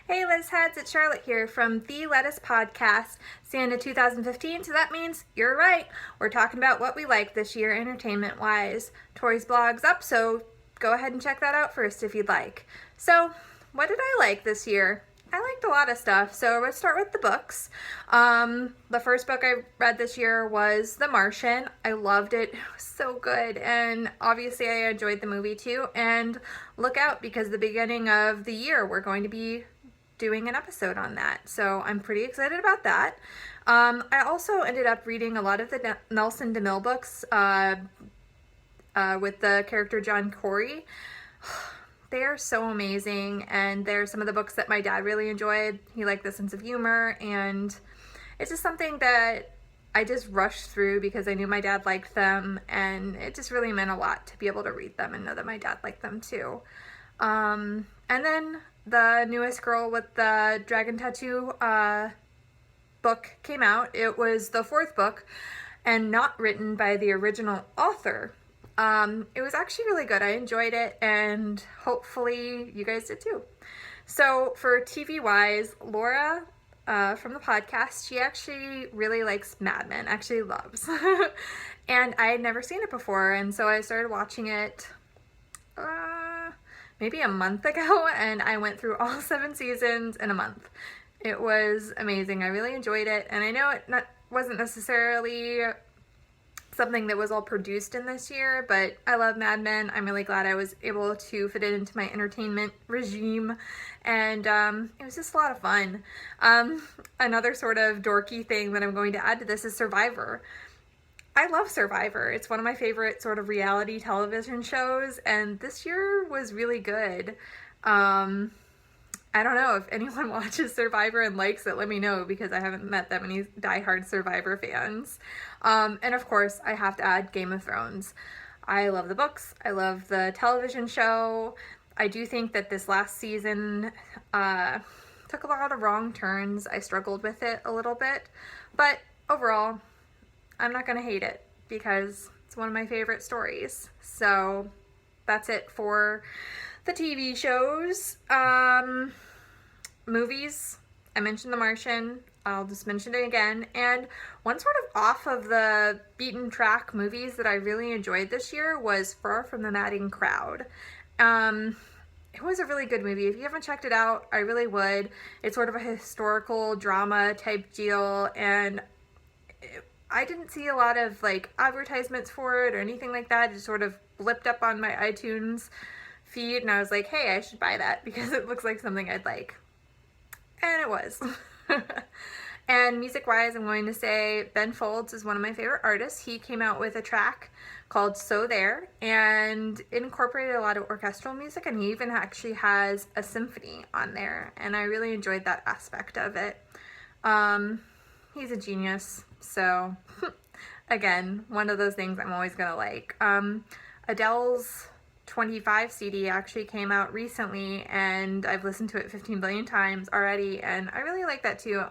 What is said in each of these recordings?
Hey Liz Heads, it's Charlotte here from the Lettuce Podcast, Santa 2015, so that means you're right. We're talking about what we like this year entertainment-wise. Tori's blog's up, so go ahead and check that out first if you'd like. So, what did I like this year? I liked a lot of stuff, so let's start with the books. The first book I read this year was The Martian. I loved it. It was so good, and obviously I enjoyed the movie too, and look out because the beginning of the year we're going to be doing an episode on that, so I'm pretty excited about that. I also ended up reading a lot of the Nelson DeMille books with the character John Corey. They are so amazing, and they're some of the books that my dad really enjoyed. He liked the sense of humor, and it's just something that I just rushed through because I knew my dad liked them, and it just really meant a lot to be able to read them and know that my dad liked them too. And then the newest Girl with the Dragon Tattoo book came out. It was the fourth book and not written by the original author. It was actually really good. I enjoyed it, and hopefully you guys did too. So for TV wise, Laura from the podcast, she actually really likes Mad Men, actually loves. And I had never seen it before, and so I started watching it maybe a month ago, and I went through all 7 seasons in a month. It was amazing. I really enjoyed it, and I know it wasn't necessarily something that was all produced in this year, but I love Mad Men. I'm really glad I was able to fit it into my entertainment regime, and it was just a lot of fun. Another sort of dorky thing that I'm going to add to this is Survivor. I love Survivor. It's one of my favorite sort of reality television shows, and this year was really good. I don't know if anyone watches Survivor and likes it, let me know, because I haven't met that many diehard Survivor fans. And of course, I have to add Game of Thrones. I love the books. I love the television show. I do think that this last season took a lot of wrong turns. I struggled with it a little bit, but overall, I'm not going to hate it because it's one of my favorite stories. So that's it for the TV shows. Movies, I mentioned The Martian. I'll just mention it again. And one sort of off of the beaten track movies that I really enjoyed this year was Far from the Madding Crowd. It was a really good movie. If you haven't checked it out, I really would. It's sort of a historical drama type deal, and I didn't see a lot of like advertisements for it or anything like that. It just sort of blipped up on my iTunes feed, and I was like, hey, I should buy that because it looks like something I'd like. And it was. And music-wise, I'm going to say Ben Folds is one of my favorite artists. He came out with a track called So There, and it incorporated a lot of orchestral music, and he even actually has a symphony on there, and I really enjoyed that aspect of it. He's a genius, so again, one of those things I'm always gonna like. Adele's 25 CD actually came out recently, and I've listened to it 15 billion times already, and I really like that too.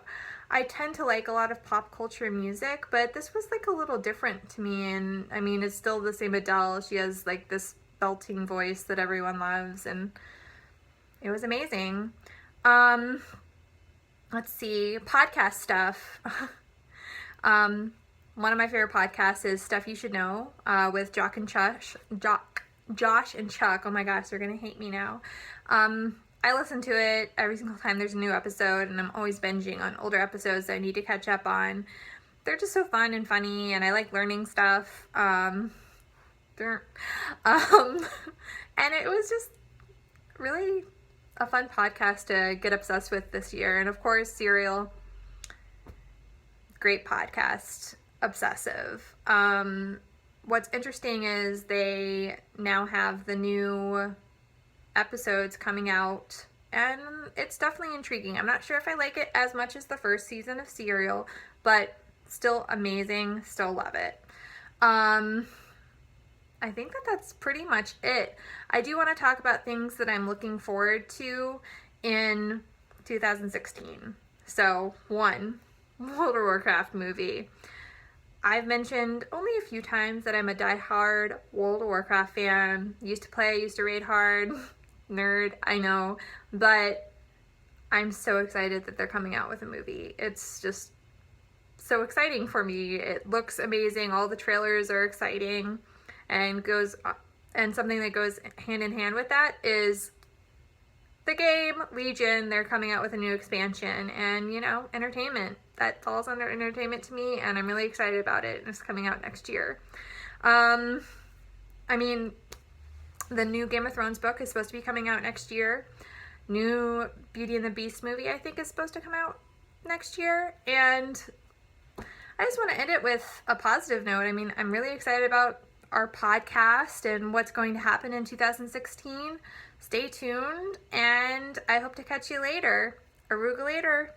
I tend to like a lot of pop culture music, but this was like a little different to me, and I mean, it's still the same Adele. She has like this belting voice that everyone loves, and it was amazing. Let's see, podcast stuff. One of my favorite podcasts is Stuff You Should Know with Josh and Chuck. Oh my gosh, they're gonna hate me now. I listen to it every single time there's a new episode, and I'm always binging on older episodes that I need to catch up on. They're just so fun and funny, and I like learning stuff. And it was just really a fun podcast to get obsessed with this year. And of course, Serial, great podcast, obsessive. What's interesting is they now have the new episodes coming out, and it's definitely intriguing. I'm not sure if I like it as much as the first season of Serial, but still amazing, still love it. I think that that's pretty much it. I do want to talk about things that I'm looking forward to in 2016. So, 1, World of Warcraft movie. I've mentioned only a few times that I'm a diehard World of Warcraft fan. Used to play, used to raid hard. Nerd, I know. But I'm so excited that they're coming out with a movie. It's just so exciting for me. It looks amazing. All the trailers are exciting, and something that goes hand in hand with that is the game Legion. They're coming out with a new expansion, and entertainment. That falls under entertainment to me, and I'm really excited about it. It's coming out next year. I mean, the new Game of Thrones book is supposed to be coming out next year. New Beauty and the Beast movie, I think, is supposed to come out next year. And I just want to end it with a positive note. I mean, I'm really excited about our podcast and what's going to happen in 2016. Stay tuned, and I hope to catch you later. Aruga later.